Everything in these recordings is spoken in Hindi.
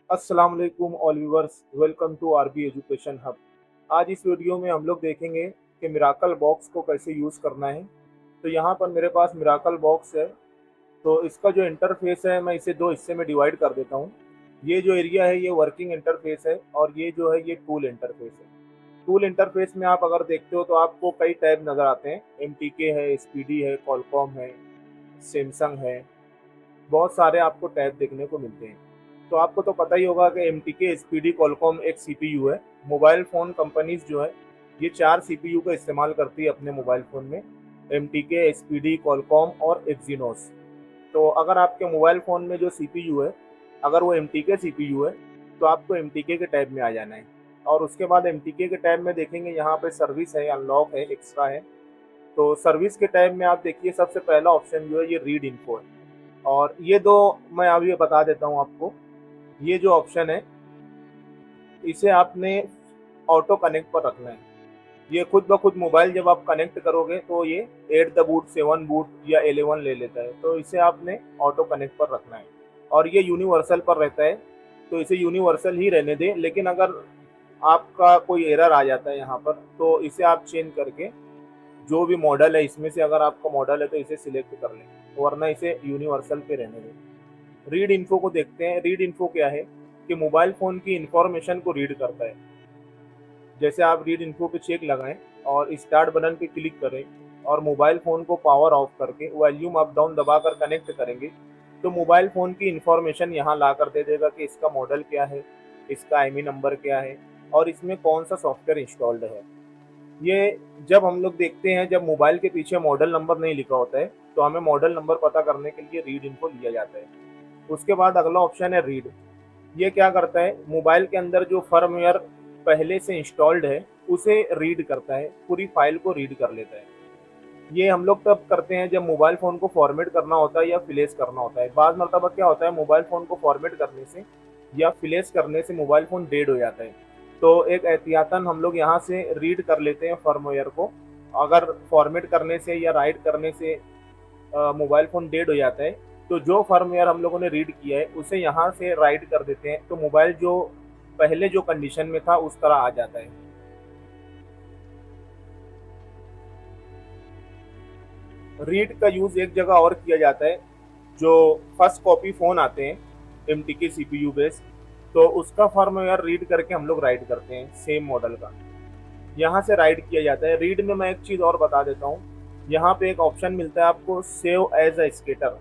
अस्सलाम वालेकुम all viewers, welcome to RB education hub. आज इस वीडियो में हम लोग देखेंगे कि मिराकल बॉक्स को कैसे यूज़ करना है। तो यहाँ पर मेरे पास मिराकल बॉक्स है। तो इसका जो इंटरफेस है मैं इसे दो हिस्से में डिवाइड कर देता हूँ। ये जो एरिया है ये वर्किंग इंटरफेस है और ये जो है ये टूल इंटरफेस है। टूल इंटरफेस में आप अगर देखते हो तो आपको कई टैब नज़र आते हैं। एमटीके है, एसपीडी है, कॉलकॉम है, सैमसंग है, बहुत सारे आपको टैब देखने को मिलते हैं। तो आपको तो पता ही होगा कि एमटीके, एसपीडी, कॉलकॉम एक सीपीयू है। मोबाइल फ़ोन कंपनीज जो है ये 4 सीपीयू का इस्तेमाल करती है अपने मोबाइल फ़ोन में। एमटीके, एसपीडी, कॉलकॉम और एक्जीनोस। तो अगर आपके मोबाइल फ़ोन में जो सीपीयू है, अगर वो एमटीके सीपीयू है, तो आपको एमटीके के टैब में आ जाना है। और उसके बाद एमटीके के टैब में देखेंगे यहाँ पे सर्विस है, अनलॉक है, एक्स्ट्रा है। तो सर्विस के टैब में आप देखिए सबसे पहला ऑप्शन जो है ये रीड इन्फो है। और ये दो मैं अभी बता देता हूँ आपको। ये जो ऑप्शन है इसे आपने ऑटो कनेक्ट पर रखना है। ये खुद ब खुद मोबाइल जब आप कनेक्ट करोगे तो ये 8 द बूट, 7 बूट या 11 ले लेता है। तो इसे आपने ऑटो कनेक्ट पर रखना है और ये यूनिवर्सल पर रहता है। तो इसे यूनिवर्सल ही रहने दें। लेकिन अगर आपका कोई एरर आ जाता है यहाँ पर तो इसे आप चेंज करके जो भी मॉडल है इसमें से अगर आपका मॉडल है तो इसे सिलेक्ट कर लें, वरना इसे यूनिवर्सल पे रहने दें। रीड इन्फो को देखते हैं। रीड इन्फो क्या है कि मोबाइल फ़ोन की इंफॉर्मेशन को रीड करता है। जैसे आप रीड इन्फो पे चेक लगाएं और स्टार्ट बटन पे क्लिक करें और मोबाइल फ़ोन को पावर ऑफ करके वॉल्यूम अप डाउन दबाकर कनेक्ट करेंगे तो मोबाइल फ़ोन की इंफॉर्मेशन यहाँ ला कर दे देगा कि इसका मॉडल क्या है, इसका आईएमई नंबर क्या है और इसमें कौन सा सॉफ्टवेयर इंस्टॉल्ड है। ये जब हम लोग देखते हैं, जब मोबाइल के पीछे मॉडल नंबर नहीं लिखा होता है तो हमें मॉडल नंबर पता करने के लिए रीड इन्फो लिया जाता है। उसके बाद अगला ऑप्शन है रीड। ये क्या करता है, मोबाइल के अंदर जो फर्मवेयर पहले से इंस्टॉल्ड है उसे रीड करता है, पूरी फाइल को रीड कर लेता है। ये हम लोग तब करते हैं जब मोबाइल फ़ोन को फॉर्मेट करना होता है या फ्लैश करना होता है। बाद मरतबा क्या होता है, मोबाइल फ़ोन को फॉर्मेट करने से या फ्लैश करने से मोबाइल फ़ोन डेड हो जाता है। तो एक एहतियातन हम लोग यहाँ से रीड कर लेते हैं फर्मवेयर को। अगर फॉर्मेट करने से या राइट करने से मोबाइल फ़ोन डेड हो जाता है तो जो फर्मवेयर हम लोगों ने रीड किया है उसे यहाँ से राइट कर देते हैं तो मोबाइल जो पहले जो कंडीशन में था उस तरह आ जाता है। रीड का यूज़ एक जगह और किया जाता है। जो फर्स्ट कॉपी फ़ोन आते हैं एमटीके सीपीयू बेस, तो उसका फर्मवेयर रीड करके हम लोग राइट करते हैं सेम मॉडल का। यहाँ से राइट किया जाता है। रीड में मैं एक चीज़ और बता देता हूँ। यहाँ पे एक ऑप्शन मिलता है आपको, सेव एज अ स्केटर।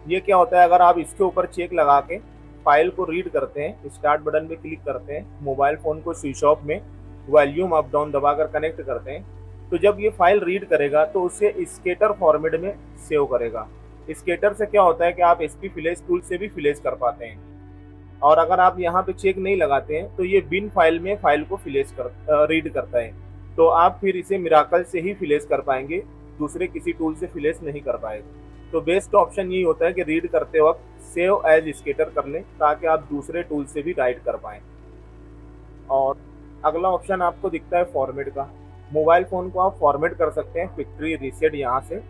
ये क्या होता है, अगर आप इसके ऊपर चेक लगा के फाइल को रीड करते हैं, स्टार्ट बटन पे क्लिक करते हैं, मोबाइल फ़ोन को स्विच ऑफ में वॉल्यूम अप डाउन दबाकर कनेक्ट करते हैं, तो जब ये फाइल रीड करेगा तो उसे स्केटर फॉर्मेट में सेव करेगा। स्केटर से क्या होता है कि आप एसपी फ्लैश टूल से भी फ्लैश कर पाते हैं। और अगर आप यहाँ पे चेक नहीं लगाते हैं तो ये बिन फाइल में फाइल को रीड करता है। तो आप फिर इसे मिराकल से ही फ्लैश कर पाएंगे, दूसरे किसी टूल से फ्लैश नहीं कर पाएंगे। तो बेस्ट ऑप्शन यही होता है कि रीड करते वक्त सेव एज स्केटर कर लें ताकि आप दूसरे टूल से भी राइट कर पाएँ। और अगला ऑप्शन आपको दिखता है फॉर्मेट का। मोबाइल फ़ोन को आप फॉर्मेट कर सकते हैं, फैक्ट्री रीसेट यहाँ से।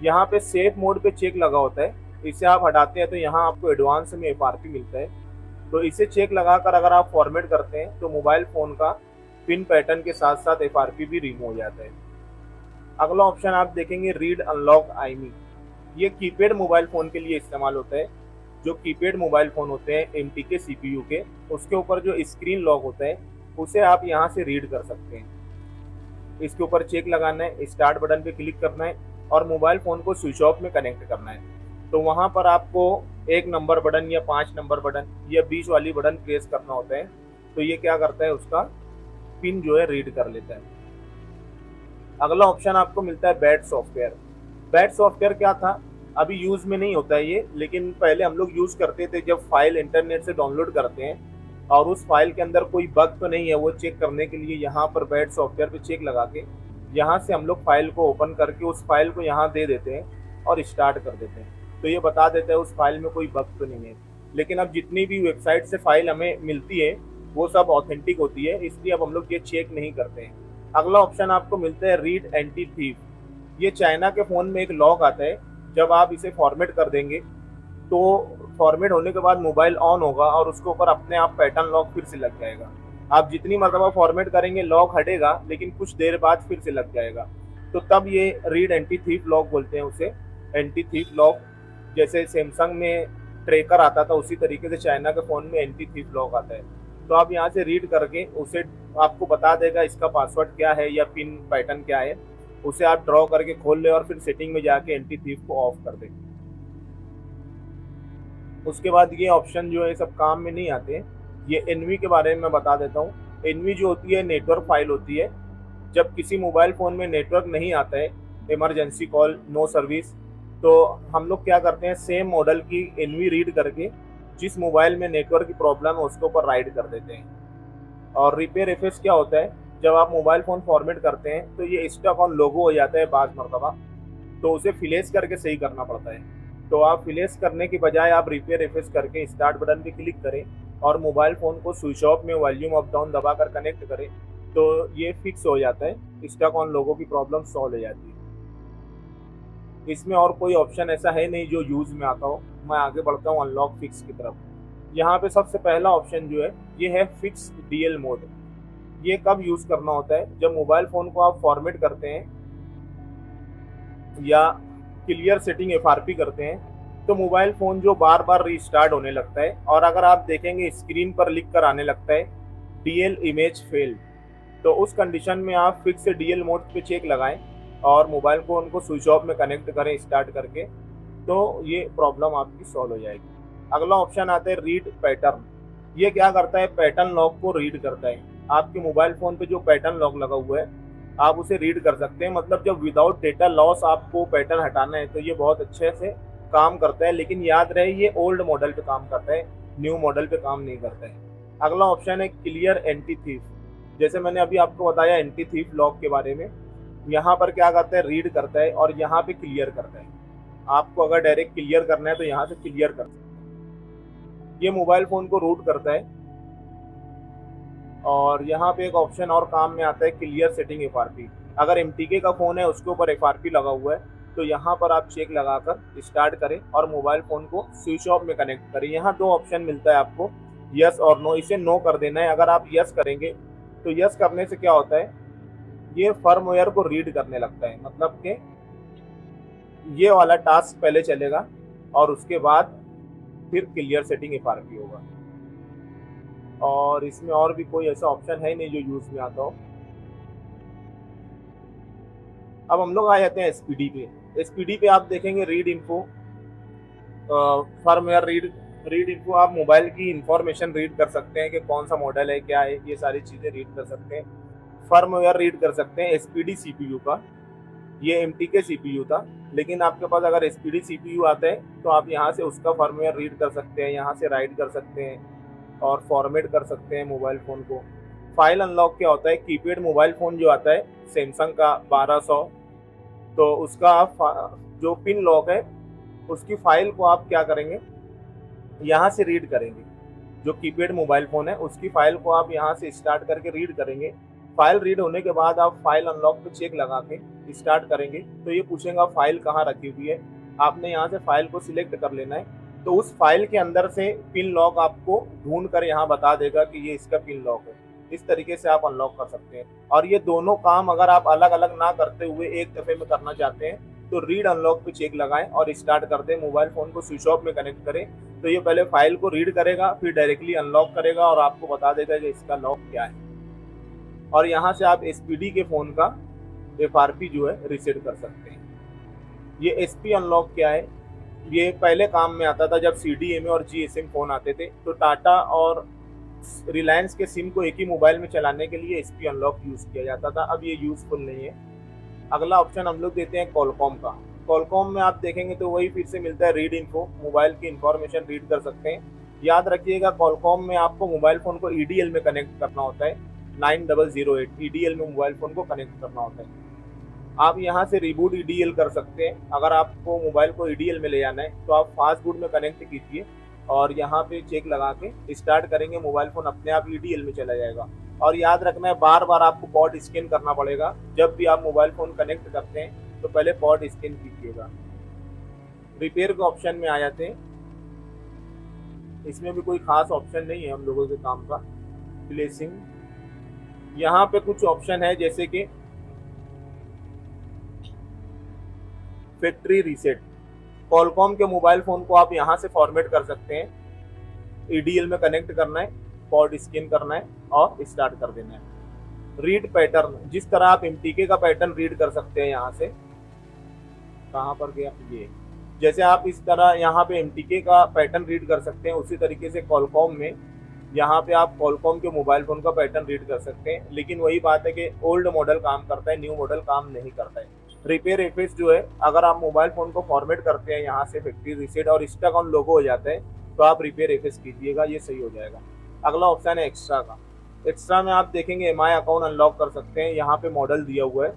यहाँ पे सेफ मोड पे चेक लगा होता है, इसे आप हटाते हैं तो यहाँ आपको एडवांस में एफआरपी मिलता है। तो इसे चेक लगाकर अगर आप फॉर्मेट करते हैं तो मोबाइल फ़ोन का पिन पैटर्न के साथ साथ एफआरपी भी रिमूव हो जाता है। अगला ऑप्शन आप देखेंगे रीड अनलॉक आईमी। ये कीपैड मोबाइल फ़ोन के लिए इस्तेमाल होता है। जो कीपैड मोबाइल फ़ोन होते हैं एमटीके सीपीयू के, उसके ऊपर जो स्क्रीन लॉक होता है उसे आप यहाँ से रीड कर सकते हैं। इसके ऊपर चेक लगाना है, स्टार्ट बटन पे क्लिक करना है और मोबाइल फ़ोन को स्विच ऑफ में कनेक्ट करना है। तो वहाँ पर आपको 1 नंबर बटन या 5 नंबर बटन या बीच वाली बटन प्रेस करना होता है। तो ये क्या करता है, उसका पिन जो है रीड कर लेता है। अगला ऑप्शन आपको मिलता है बैट सॉफ्टवेयर। बैट सॉफ्टवेयर क्या था, अभी यूज़ में नहीं होता है ये, लेकिन पहले हम लोग यूज़ करते थे। जब फाइल इंटरनेट से डाउनलोड करते हैं और उस फाइल के अंदर कोई बग तो नहीं है वो चेक करने के लिए यहाँ पर बैट सॉफ्टवेयर पे चेक लगा के यहाँ से हम लोग फाइल को ओपन करके उस फाइल को यहाँ दे देते हैं और स्टार्ट कर देते हैं। तो ये बता देता है उस फाइल में कोई बग तो नहीं है। लेकिन अब जितनी भी वेबसाइट से फाइल हमें मिलती है वो सब ऑथेंटिक होती है, इसलिए अब हम लोग ये चेक नहीं करते हैं। अगला ऑप्शन आपको मिलता है रीड एंटी थीफ। ये चाइना के फ़ोन में एक लॉक आता है, जब आप इसे फॉर्मेट कर देंगे तो फॉर्मेट होने के बाद मोबाइल ऑन होगा और उसके ऊपर अपने आप पैटर्न लॉक फिर से लग जाएगा। आप जितनी मरतबा फॉर्मेट करेंगे लॉक हटेगा, लेकिन कुछ देर बाद फिर से लग जाएगा। तो तब ये रीड एंटी थीफ लॉक बोलते हैं उसे, एंटी थीफ लॉक। जैसे सैमसंग में ट्रैकर आता था, उसी तरीके से चाइना के फ़ोन में एंटी थीफ लॉक आता है। तो आप यहाँ से रीड करके उसे आपको बता देगा इसका पासवर्ड क्या है या पिन पैटर्न क्या है। उसे आप ड्रॉ करके खोल ले और फिर सेटिंग में जाके एंटी थीफ को ऑफ कर दें। उसके बाद ये ऑप्शन जो है सब काम में नहीं आते। ये एनवी के बारे में मैं बता देता हूँ। एनवी जो होती है नेटवर्क फाइल होती है। जब किसी मोबाइल फ़ोन में नेटवर्क नहीं आता है, इमरजेंसी कॉल, नो सर्विस, तो हम लोग क्या करते हैं, सेम मॉडल की एनवी रीड करके जिस मोबाइल में नेटवर्क की प्रॉब्लम है उसके ऊपर राइड कर देते हैं। और रिपेयर एफएस क्या होता है, जब आप मोबाइल फ़ोन फॉर्मेट करते हैं तो ये स्टक ऑन लोगो हो जाता है बाज़ मरतबा, तो उसे फिलेस करके सही करना पड़ता है। तो आप फिलेस करने की बजाय आप रिपेयर एफएस करके स्टार्ट बटन पे क्लिक करें और मोबाइल फ़ोन को स्विच ऑफ में वॉल्यूम अप डाउन दबाकर कनेक्ट करें, तो ये फिक्स हो जाता है, स्टक ऑन लोगो की प्रॉब्लम सॉल्व हो जाती है। इसमें और कोई ऑप्शन ऐसा है नहीं जो यूज़ में आता हो। मैं आगे बढ़ता हूँ अनलॉक फिक्स की तरफ। यहाँ पे सबसे पहला ऑप्शन जो है ये है फिक्स डीएल मोड। ये कब यूज़ करना होता है, जब मोबाइल फ़ोन को आप फॉर्मेट करते हैं या क्लियर सेटिंग एफआरपी करते हैं तो मोबाइल फ़ोन जो बार बार रीस्टार्ट होने लगता है, और अगर आप देखेंगे स्क्रीन पर लिख कर आने लगता है डीएल इमेज फेल, तो उस कंडीशन में आप फिक्स डीएल मोड पे चेक लगाएं और मोबाइल फ़ोन को स्विच ऑफ में कनेक्ट करें स्टार्ट करके, तो ये प्रॉब्लम आपकी सॉल्व हो जाएगी। अगला ऑप्शन आता है रीड पैटर्न। ये क्या करता है, पैटर्न लॉक को रीड करता है। आपके मोबाइल फ़ोन पे जो पैटर्न लॉक लगा हुआ है आप उसे रीड कर सकते हैं। मतलब जब विदाउट डेटा लॉस आपको पैटर्न हटाना है तो ये बहुत अच्छे से काम करता है। लेकिन याद रहे ये ओल्ड मॉडल पे काम करता है, न्यू मॉडल पे काम नहीं करता है। अगला ऑप्शन है क्लियर एंटी थीफ। जैसे मैंने अभी आपको बताया एंटी थीफ लॉक के बारे में, यहाँ पर क्या करता है, रीड करता है और यहाँ पे क्लियर करता है। आपको अगर डायरेक्ट क्लियर करना है तो यहाँ से क्लियर कर सकते हैं। ये मोबाइल फ़ोन को रूट करता है। और यहाँ पे एक ऑप्शन और काम में आता है क्लियर सेटिंग एफआरपी। अगर एमटीके का फ़ोन है उसके ऊपर एफआरपी लगा हुआ है तो यहाँ पर आप चेक लगाकर स्टार्ट करें और मोबाइल फ़ोन को स्विच ऑफ में कनेक्ट करें। यहाँ दो ऑप्शन मिलता है आपको, यस और नो। इसे नो कर देना है। अगर आप यस करेंगे तो यस करने से क्या होता है, ये फर्मवेयर को रीड करने लगता है। मतलब कि ये वाला टास्क पहले चलेगा और उसके बाद फिर क्लियर सेटिंग एफआरपी होगा। और इसमें और भी कोई ऐसा ऑप्शन है नहीं जो यूज़ में आता हो। अब हम लोग आ जाते हैं एसपीडी पे। एसपीडी पे आप देखेंगे read info, firmware read info. आप मोबाइल की इंफॉर्मेशन रीड कर सकते हैं कि कौन सा मॉडल है, क्या है, ये सारी चीज़ें रीड कर सकते हैं। फर्मवेयर रीड कर सकते हैं एसपीडी सीपीयू का। ये एमटीके सीपीयू था, लेकिन आपके पास अगर एसपीडी सीपीयू आता है तो आप यहाँ से उसका फर्मवेयर रीड कर सकते हैं, यहाँ से राइट कर सकते हैं और फॉर्मेट कर सकते हैं मोबाइल फ़ोन को। फाइल अनलॉक क्या होता है, कीपैड मोबाइल फ़ोन जो आता है सैमसंग का 1200, तो उसका जो पिन लॉक है उसकी फ़ाइल को आप क्या करेंगे, यहाँ से रीड करेंगे। जो कीपैड मोबाइल फ़ोन है उसकी फ़ाइल को आप यहाँ से स्टार्ट करके रीड करेंगे। फाइल रीड होने के बाद आप फाइल अनलॉक पे चेक लगा के स्टार्ट करेंगे तो ये पूछेगा फाइल कहाँ रखी हुई है। आपने यहाँ से फाइल को सिलेक्ट कर लेना है, तो उस फाइल के अंदर से पिन लॉक आपको ढूंढ कर यहाँ बता देगा कि ये इसका पिन लॉक है। इस तरीके से आप अनलॉक कर सकते हैं। और ये दोनों काम अगर आप अलग अलग ना करते हुए एक दफ़े में करना चाहते हैं तो रीड अनलॉक पे चेक लगाएं और स्टार्ट कर दें। मोबाइल फ़ोन को स्विच ऑफ में कनेक्ट करें तो ये पहले फाइल को रीड करेगा, फिर डायरेक्टली अनलॉक करेगा और आपको बता देगा कि इसका लॉक क्या है। और यहाँ से आप एसपीडी के फ़ोन का एफआरपी जो है रीसेट कर सकते हैं। ये एसपी अनलॉक क्या है, ये पहले काम में आता था जब सीडीएमए और जीएसएम फ़ोन आते थे, तो टाटा और रिलायंस के सिम को एक ही मोबाइल में चलाने के लिए एसपी अनलॉक यूज़ किया जाता था। अब ये यूज़फुल नहीं है। अगला ऑप्शन हम लोग देते हैं कॉलकॉम का। कॉलकॉम में आप देखेंगे तो वही फिर से मिलता है रीड इन्फो, मोबाइल की इंफॉर्मेशन रीड कर सकते हैं। याद रखिएगा कॉलकॉम में आपको मोबाइल फ़ोन को ईडीएल में कनेक्ट करना होता है, 9008 ईडीएल में मोबाइल फ़ोन को कनेक्ट करना होता है। आप यहाँ से रिबूट ईडीएल कर सकते हैं। अगर आपको मोबाइल को ईडीएल में ले जाना है तो आप फास्ट बूट में कनेक्ट कीजिए और यहाँ पे चेक लगा के स्टार्ट करेंगे, मोबाइल फ़ोन अपने आप ईडीएल में चला जाएगा। और याद रखना है बार बार आपको पॉड स्कैन करना पड़ेगा। जब भी आप मोबाइल फ़ोन कनेक्ट करते हैं तो पहले पॉड स्कैन कीजिएगा। रिपेयर के ऑप्शन में आ जाते हैं। इसमें भी कोई खास ऑप्शन नहीं है हम लोगों के काम का। प्लेसिंग, यहाँ पे कुछ ऑप्शन है जैसे कि फैक्ट्री रीसेट। कॉलकॉम के मोबाइल फ़ोन को आप यहाँ से फॉर्मेट कर सकते हैं। EDL में कनेक्ट करना है, पॉड स्कैन करना है और स्टार्ट कर देना है। रीड पैटर्न, जिस तरह आप MTK का पैटर्न रीड कर सकते हैं यहाँ से, कहाँ पर गया ये, जैसे आप इस तरह यहाँ पे MTK का पैटर्न रीड कर सकते हैं, उसी तरीके से कॉलकॉम में यहाँ पे आप कॉलकॉम के मोबाइल फ़ोन का पैटर्न रीड कर सकते हैं। लेकिन वही बात है कि ओल्ड मॉडल काम करता है, न्यू मॉडल काम नहीं करता है। रिपेयर एफएस जो है, अगर आप मोबाइल फ़ोन को फॉर्मेट करते हैं यहाँ से फैक्ट्री रीसेट और स्टक ऑन लोगो हो जाता है, तो आप रिपेयर एफएस कीजिएगा, ये सही हो जाएगा। अगला ऑप्शन है एक्स्ट्रा का। एक्स्ट्रा में आप देखेंगे MI अकाउंट अनलॉक कर सकते हैं। यहाँ पे मॉडल दिया हुआ है,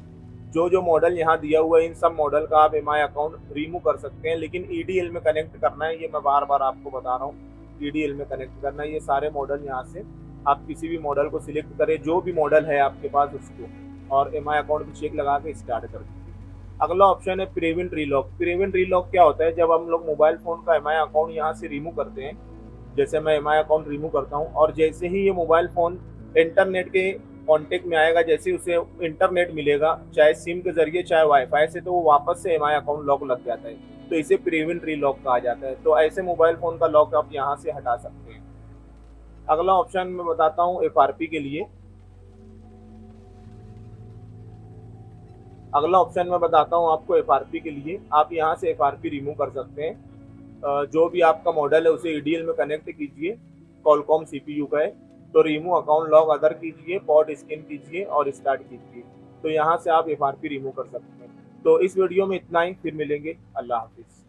जो मॉडल यहाँ दिया हुआ है इन सब मॉडल का आप MI अकाउंट रिमूव कर सकते हैं, लेकिन EDL में कनेक्ट करना है। ये मैं बार बार आपको बता रहा हूँ, EDL में कनेक्ट करना है। ये सारे मॉडल यहाँ से आप किसी भी मॉडल को सिलेक्ट करें, जो भी मॉडल है आपके पास उसको, और MI अकाउंट भी चेक लगा के स्टार्ट कर दीजिए। अगला ऑप्शन है प्रिवेंट रीलॉक। प्रिवेंट रीलॉक क्या होता है, जब हम लोग मोबाइल फ़ोन का MI अकाउंट यहाँ से रिमूव करते हैं, जैसे मैं MI अकाउंट रिमूव करता हूँ और जैसे ही ये मोबाइल फ़ोन इंटरनेट के कांटेक्ट में आएगा, जैसे ही उसे इंटरनेट मिलेगा, चाहे सिम के जरिए चाहे वाईफाई से, तो वो वापस से MI अकाउंट लॉक लग जाता है। तो इसे प्रिवेंट रीलॉक कहा जाता है। तो ऐसे मोबाइल फ़ोन का लॉक आप यहाँ से हटा सकते हैं। अगला ऑप्शन मैं बताता हूँ FRP के लिए। अगला ऑप्शन मैं बताता हूँ आपको FRP के लिए। आप यहाँ से FRP रिमूव कर सकते हैं। जो भी आपका मॉडल है उसे EDL में कनेक्ट कीजिए, कॉलकॉम CPU का है, तो रिमूव अकाउंट लॉक अदर कीजिए, पॉड स्कैन कीजिए और स्टार्ट कीजिए। तो यहाँ से आप FRP रिमूव कर सकते हैं। तो इस वीडियो में इतना ही, फिर मिलेंगे। अल्लाह हाफिज़।